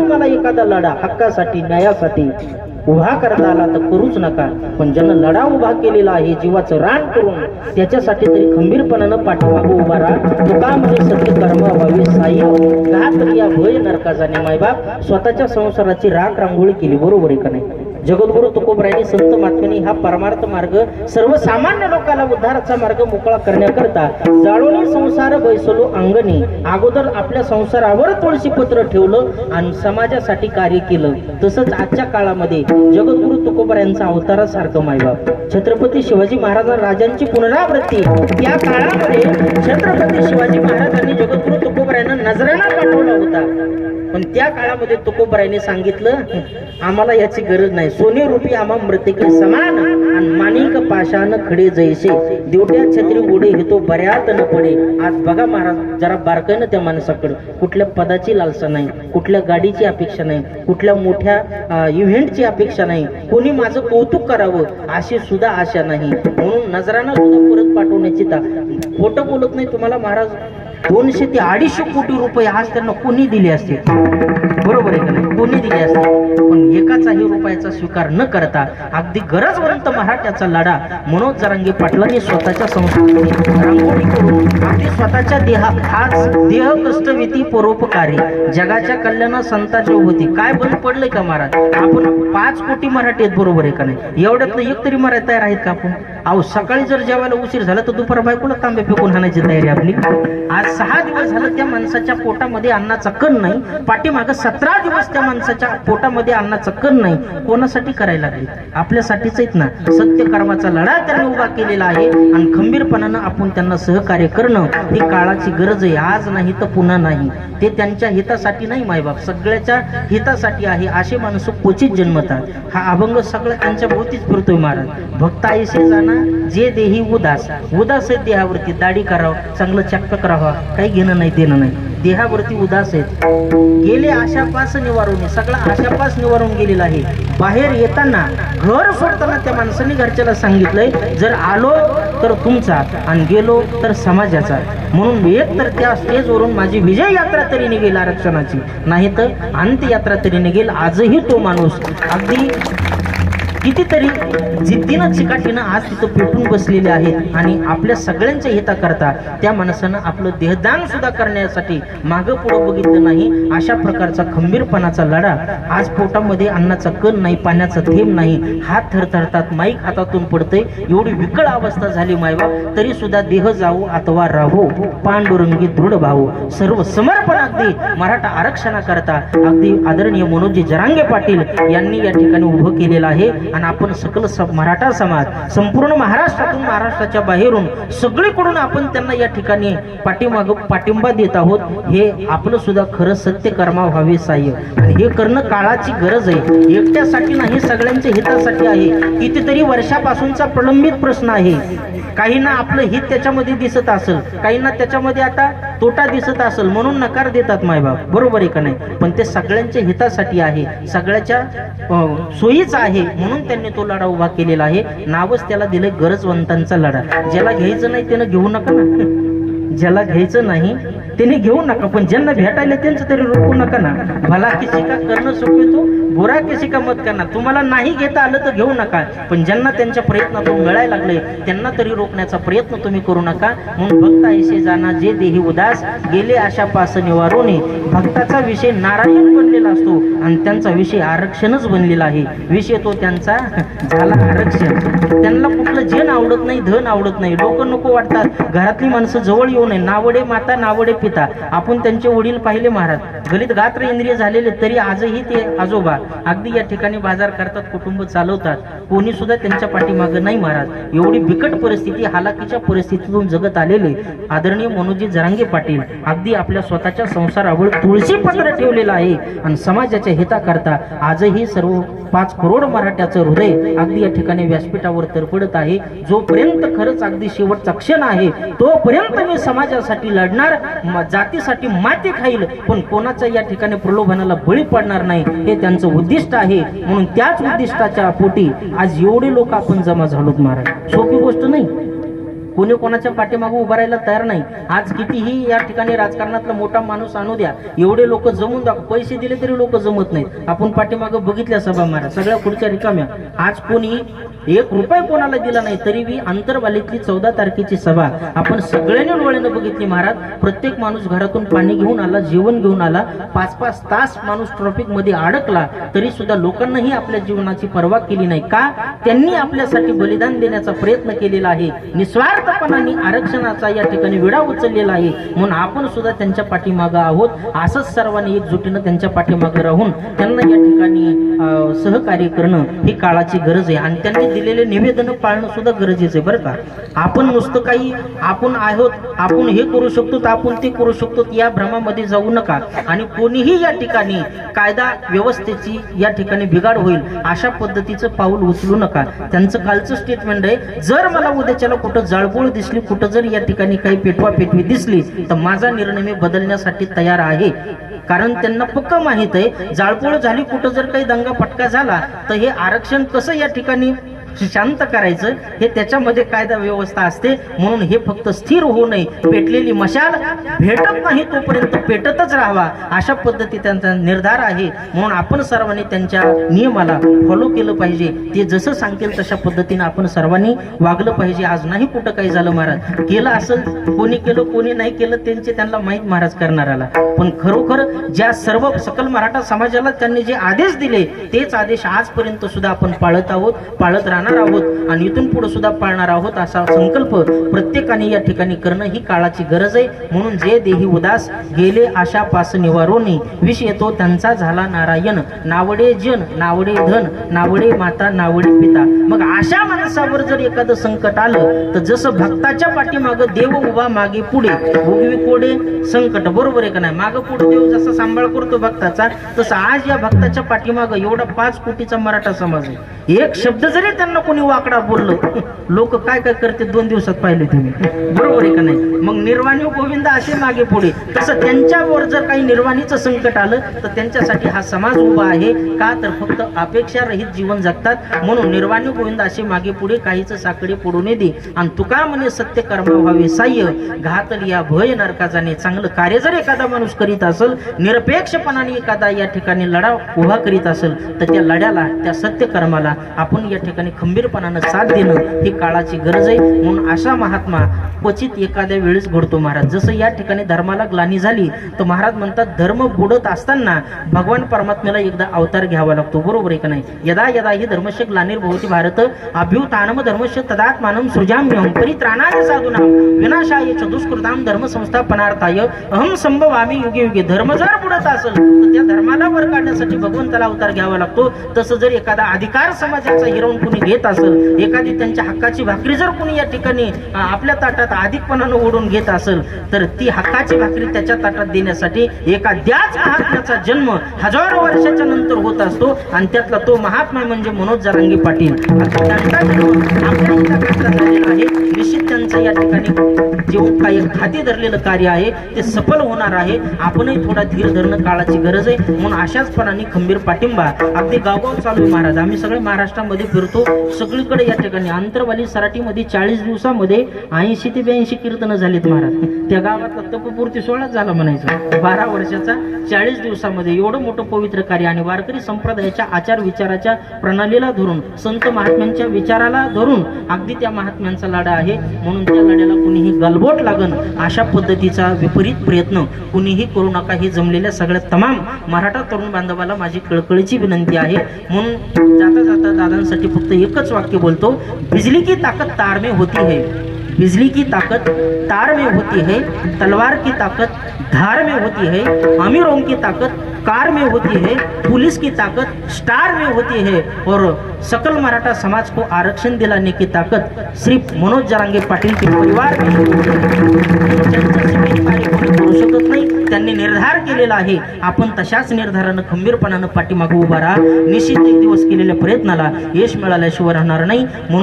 तुम्हाला एखादा लढा हक्कासाठी न्यायासाठी उभा करता आला तर करूच नका, पण ज्यानं लढा उभा केलेला आहे जीवाचं रान करून त्याच्यासाठी तरी खंबीरपणानं पाठीमागं उभा राहा. तुकामध्ये सत्य कर्म व्हावे साह्य घात या भय नरका जाणे. मायबाप स्वतःच्या संसाराची राख रांगोळी केली, बरोबर आहे का नाही? जगद्गुरु तुकोबरायांनी संत महात्म्यांनी हा परमार्थ मार्ग सर्वसामान्य लोकांना उद्धाराचा मार्ग मोकळा करण्याकरता जाळोनी संसार बैसलो अंगणी, अगोदर आपल्या संसारावर तुळशी पत्र ठेवलं आणि समाजासाठी कार्य केलं. तसंच आजच्या काळामध्ये जगद्गुरु तुकोबरायांचा अवतारासारखं मायबाप छत्रपती शिवाजी महाराज राजांची पुनरावृत्ती त्या काळामध्ये छत्रपती शिवाजी महाराजांनी जगद्गुरु तुकोबरायांना नजराणा पाठवला होता. पण त्या काळामध्ये तुकोबरायांनी सांगितलं आम्हाला याची गरज नाही, सोने रुपी आम्हा मृतिके समान आणि माणिक पाषाण खडे जैसे देवट्या छत्री गोडे हेतो बऱ्यात न पडे. आज बघा महाराज जरा बारकाईनं त्या माणसाकडे कुठल्या पदाची लालसा नाही, कुठल्या गाडीची अपेक्षा नाही, कुठल्या मोठ्या इव्हेंटची अपेक्षा नाही, कोणी माझं कौतुक करावं अशी सुद्धा आशा नाही. म्हणून नजराना सुद्धा परत पाठवण्याची खोटं बोलत नाही तुम्हाला महाराज. 200 ते 250 कोटी रुपये आज त्यांना कोणी दिले असते, बरोबर आहे का नाही? कोणी दिले असते, पण एकाचाही रुपयाचा स्वीकार न करता अगदी गरजवंत मराठ्याचा लढा मनोज जरांगे पाटलांनी स्वतःच्या संस्कृती रांगोळी करून अगदी स्वतःच्या आज देह कष्टविती परोपकारी जगाच्या कल्याणा संतांच्या होती. काय बंद पडलंय का महाराज? आपण 5 कोटी मराठी आहेत, बरोबर आहे का नाही? एवढ्यातलं एक तरी मराठी तयार आहेत का आपण? अहो सकाळी जर जेवायला उशीर झाला तर दुपार बायकोला तांबे फेकून हाणायची तयारी आपली. आज 6 दिवस झालं त्या माणसाच्या पोटामध्ये अन्नाचा कण नाही, पाठीमागं 17 दिवस त्या माणसाच्या पोटामध्ये अन्नाचा कण नाही. कोणासाठी करायला लागले? आपल्यासाठीच आहेत ना. सत्य कर्माचा लढा त्यांनी उभा केलेला आहे आणि खंबीरपणानं आपण त्यांना सहकार्य करणं ही काळाची गरज आहे. आज नाही तर पुन्हा नाही. ते त्यांच्या हितासाठी नाही मायबाप, सगळ्याच्या हितासाठी आहे. असे माणसं क्वचित जन्मतात. हा अभंग सगळं त्यांच्या भोवतीच फिरतोय महाराज. भक्त ऐसे जाना जे देही उदास, उदास आहे देहावरती, दाढी करावं, चांगलं चक्क करावं, काही घेणं नाही देणं नाही, देहावरती उदास आहेत. गेले आशापास निवारून, सगळा आशापास निवारून गेलेला आहे. बाहेर येताना घर सोडताना त्या माणसाने घरच्याला सांगितलंय जर आलो तर तुमचा आणि गेलो तर समाजाचा. म्हणून एक तर त्या स्टेजवरून माझी विजय यात्रा तरी निघेल आरक्षणाची, नाही तर अंत्ययात्रा तरी निघेल. आजही तो माणूस अगदी कितीतरी जिद्दीनं चिकाटीनं आज तिथं पेटून बसलेले आहेत आणि आपल्या सगळ्यांच्या हिताकरता त्या माणसानं आपलं देहदान सुद्धा करण्यासाठी मागं पुढं बघितलं नाही. अशा प्रकारचा खंबीरपणाचा लढा. आज पोटामध्ये अन्नाचा कण नाही, पाण्याचा थेंब नाही, हात थरथरतात, माईक हातातून पडतंय, एवढी विकळ अवस्था झाली मायबाप. तरी सुद्धा देह जाऊ अथवा राहो पांडुरंगी दृढ भाऊ, सर्व समर्पण अगदी मराठा आरक्षणाकरता अगदी आदरणीय मनोजी जरांगे पाटील यांनी या ठिकाणी उभं केलेलं आहे. आणि आपण सकल मराठा समाज संपूर्ण महाराष्ट्रातून, महाराष्ट्राच्या बाहेरून सगळीकडून आपण त्यांना या ठिकाणी पाठिंबा देत आहोत. हे आपलं सुद्धा खरं सत्य कर्मा व्हावे साह्य आणि हे करणं काळाची गरज आहे. एकट्यासाठी नाही, सगळ्यांच्या हितासाठी आहे. कितीतरी वर्षापासूनचा प्रलंबित प्रश्न आहे. काहींना आपलं हित त्याच्यामध्ये दिसत असेल, काहींना त्याच्यामध्ये आता तोटा दिसत असेल, म्हणून नकार देतात मायबाप, बरोबर आहे का नाही? पण ते सगळ्यांच्या हितासाठी आहे, सगळ्याच्या सोयीचा आहे. म्हणून त्यांनी तो लढा उभा केलेला आहे. नावच त्याला दिलंय गरजवंतांचा लढा. ज्याला घ्यायचं नाही त्यानं घेऊ नका ना, ज्याला घ्यायचं नाही त्याने घेऊ नका, पण ज्यांना भेटायला त्यांचं तरी रोखू नका ना. भला किसी का करणं सोपतो, बुरा किसी का मत करणार. तुम्हाला नाही घेता आलं तर घेऊ नका, पण ज्यांना त्यांच्या प्रयत्नातून मिळायला लागले त्यांना तरी रोखण्याचा प्रयत्न तुम्ही करू नका. म्हणून भक्त ऐसे जाना जे देही उदास, गेले आशापास निवारोने. भक्ताचा विषय नारायण बनलेला असतो आणि त्यांचा विषय आरक्षणच बनलेला आहे. विषय तो त्यांचा झाला आरक्षण. त्यांना कुठलं जन आवडत नाही, धन आवडत नाही, डोकं नको वाटतात. घरातली माणसं जवळ येऊ नये, नावडे माता नावडे पिता. आपण त्यांचे वडील पाहिले महाराज, गलित गात्र इंद्रिय झालेले तरी आजही ते आजोबा अगदी या ठिकाणी बाजार करतात, कुटुंब चालवतात. कोणी सुद्धा त्यांच्या पाठीमागे नाही महाराज. एवढी बिकट परिस्थिती, हालाकीच्या परिस्थितीतून जगत आलेले आदरणीय मनोजी जरांगे पाटील अगदी आपल्या स्वतःच्या संसारावर तुळशी पत्र ठेवलेलं आहे आणि समाजाच्या हिताकरता आजही सर्व 5 करोड मराठ्याचं हृदय अगदी या ठिकाणी व्यासपीठावर तरफडत आहे. जोपर्यंत खरंच अगदी शेवटचा क्षण आहे तोपर्यंत मी समाजासाठी लढणार, जातीसाठी माती खाईल, पण कोणाच्या या ठिकाणी प्रलोभनाला बळी पडणार नाही. हे त्यांचं उद्दिष्ट आहे. म्हणून त्याच उद्दिष्टाच्या पोटी आज एवढे लोक आपण जमा झालोत महाराज. सोपी गोष्ट नाही. कोणी कोणाच्या पाठीमागे उभा राहायला तयार नाही. आज कितीही या ठिकाणी राजकारणातला मोठा माणूस आणू द्या, एवढे लोक जमून दाखव, पैसे दिले तरी लोक जमत नाहीत. आपण पाठीमागे बघितल्या सभा महाराज सगळ्या खुर्च्या रिकाम्या. आज कोणी एक रुपये कोणाला दिला नाही, तरी बी अंतरवालीतली 14 तारखेची सभा आपण सगळ्यांनी डोळ्याने बघितली महाराज. प्रत्येक माणूस घरातून पाणी घेऊन आला, जेवण घेऊन आला, 5-5 तास माणूस ट्रॉफिक मध्ये अडकला, तरी सुद्धा लोकांनाही आपल्या जीवनाची पर्वा केली नाही. का? त्यांनी आपल्यासाठी बलिदान देण्याचा प्रयत्न केलेला आहे, निस्वार्थपणाने आरक्षणाचा या ठिकाणी विडा उचललेला आहे. म्हणून आपण सुद्धा त्यांच्या पाठीमागे आहोत. असंच सर्वांनी एकजुटीनं त्यांच्या पाठीमागे राहून त्यांना या ठिकाणी सहकार्य करणं ही काळाची गरज आहे. आणि त्यांनी दिलेले निवेदन पाळणं सुद्धा गरजेचं आहे बरं का. आपण नुसतं काही आपण आहोत, आपण हे करू शकतो, आपण ते करू शकतो या भ्रमामध्ये जाऊ नका. आणि कोणीही या ठिकाणी कायदा व्यवस्थेची या ठिकाणी बिघाड होईल अशा पद्धतीचं पाऊल उचलू नका. त्यांचं कालचं स्टेटमेंट आहे, जर मला उद्याच्याला कुठं जाळपोळ दिसली, कुठं जर या ठिकाणी काही पेटवी दिसली, तर माझा निर्णय मी बदलण्यासाठी तयार आहे. कारण त्यांना पक्क माहित आहे, जाळपोळ झाली, कुठं जर काही दंगा फटका झाला तर हे आरक्षण कसं या ठिकाणी शांत करायचं हे त्याच्यामध्ये कायदा व्यवस्था असते. म्हणून हे फक्त स्थिर होऊ नये, पेटलेली मशाल भेटत नाही तोपर्यंत पेटतच राहावा अशा पद्धती त्यांचा निर्धार आहे. म्हणून आपण सर्वांनी त्यांच्या नियमाला फॉलो केलं पाहिजे. ते जसं सांगतील तशा पद्धतीने आपण सर्वांनी वागलं पाहिजे. आज नाही कुठं काही झालं महाराज, केलं असेल कोणी केलं, कोणी नाही केलं त्यांचे त्यांना माहीत महाराज करणाराला. पण खरोखर ज्या सर्व सकल मराठा समाजाला त्यांनी जे आदेश दिले तेच आदेश आजपर्यंत सुद्धा आपण पाळत आहोत, पाळत राहणार आहोत आणि इथून पुढे सुद्धा पाळणार आहोत. असा संकल्प प्रत्येकाने या ठिकाणी करणं ही काळाची गरज आहे. म्हणून जे देही उदास गेले आशा पास निवारोनी, विष येतो त्यांचा झाला नारायण, नावडे जन नावडे धन, नावडे माता नावडे पिता. मग अशा माणसावर जर एखादं संकट आलं तर जसं भक्ताच्या पाठीमागे देव उभा मागे पुढे, उगवी कोडे संकट, बरोबर आहे का नाही? मागे पुढे देव जसा सांभाळ करतो भक्ताचा, तसं आज या भक्ताच्या पाठीमागे एवढा 5 कोटीचा मराठा समाज आहे. एक शब्द जरी त्यांना कोणी वाकडा बोललं, लोक काय काय करते 2 दिवसात पाहिले तुम्ही, बरोबर आहे का नाही? मग निर्वाणी गोविंद असे मागे पुढे, तसं त्यांच्यावर जर काही निर्वाणीचं संकट आलं तर त्यांच्यासाठी हा समाज उभा आहे. का? तर फक्त अपेक्षा रहित जीवन जगतात. म्हणून निर्वाणी गोविंद असे मागे पुढे, काहीच साकडे पडू नये दे. आणि तुका म्हणे सत्य कर्म व्हावे साह्य, घातली या भय नरका जाणे. चांगलं कार्य जर एखादा माणूस करीत असेल, निरपेक्षपणाने एखादा या ठिकाणी लढा उभा करीत असेल, तर त्या लढ्याला, त्या सत्य कर्माला आपण या ठिकाणी खंबीरपणानं साथ देणं ही काळाची गरज आहे. म्हणून असा महात्मा क्वचित एखाद्या वेळेस घडतो महाराज. जसं या ठिकाणी धर्माला ग्लानी झाली तर महाराज म्हणतात, धर्म बुडत असताना भगवान परमात्म्याला एकदा अवतार घ्यावा लागतो, बरोबर आहे का नाही? यदा यदा ही धर्मस्य ग्लानिर्भवति भारत अभ्युत्थानम धर्मस्य तदात्मानं सृजाम्यहं परित्राणाय साधूनां विनाशाय च दुष्कृतां धर्म संस्थापनार्थाय अहं संभवामि युगे युगे. धर्म जर बुडत असेल तर त्या धर्माला वर काढण्यासाठी भगवंताला अवतार घ्यावा लागतो. तसं जर एखादा अधिकार समाजाचा हिरावून कुणी घेत असेल, एखादी त्यांच्या हक्काची भाकरी जर कुणी या ठिकाणी आपल्या ताटात अधिकपणानं ओढून घेत असेल, तर ती हक्काची भाकरी त्याच्या ताटात देण्यासाठी एखाद्याच महात्म्याचा जन्म हजारो वर्षाच्या नंतर होत असतो. आणि त्यातला तो महात्मा म्हणजे मनोज जरांगे पाटील. त्यांचा जन्म आपल्या इतिहासात झालेला आहे. निश्चित त्यांचं या ठिकाणी जे काही हाती धरलेलं कार्य आहे ते सफल होणार आहे. आपणही थोडा धीर धरणं काळाची गरज आहे. म्हणून अशाचपणाने खंबीर पाठिंबा अगदी गावगाव चालू आहे महाराज. आम्ही सगळे महाराष्ट्रामध्ये फिरतो, सगळीकडे या ठिकाणी अंतरवाली सराटीमध्ये 40 दिवसामध्ये 80 ते 82 कीर्तन झालीत महाराज. त्या गावातला तपपूर्ती सोहळा झाला म्हणायचं 12 वर्षाचा 40 दिवसामध्ये. एवढं मोठं पवित्र कार्य आणि वारकरी संप्रदायाच्या आचार विचाराच्या प्रणालीला धरून, संत महात्म्यांच्या विचाराला धरून अगदी त्या महात्म्यांचा लढा आहे. म्हणून त्या लढ्याला कुणीही गलबोट लागन अशा पद्धतीचा विपरीत प्रयत्न कुणीही करू नका. ही जमलेल्या सगळ्या तमाम मराठा तरुण बांधवाला माझी कळकळीची विनंती आहे. म्हणून जाता जाता दादांसाठी फक्त एकच वाक्य बोलतो, बिजली की ताकत तार में होती है, बिजली की ताकत तार में होती है, तलवार की ताकत धार में होती है, अमीरों की ताकत कार में होती है, पुलिस की ताकत स्टार में होती है, और सकल मराठा समाज को आरक्षण दिलाने की ताकत सिर्फ मनोज जरांगे पाटील के परिवार में करू शकत नाही. त्यांनी निर्धार केलेला आहे. आपण तशाच निर्धारानं खंबीरपणानं पाठीमागे उभा राहा. निश्चित एक दिवस केलेल्या प्रयत्नाला यश मिळाल्याशिवाय राहणार नाही. म्हणून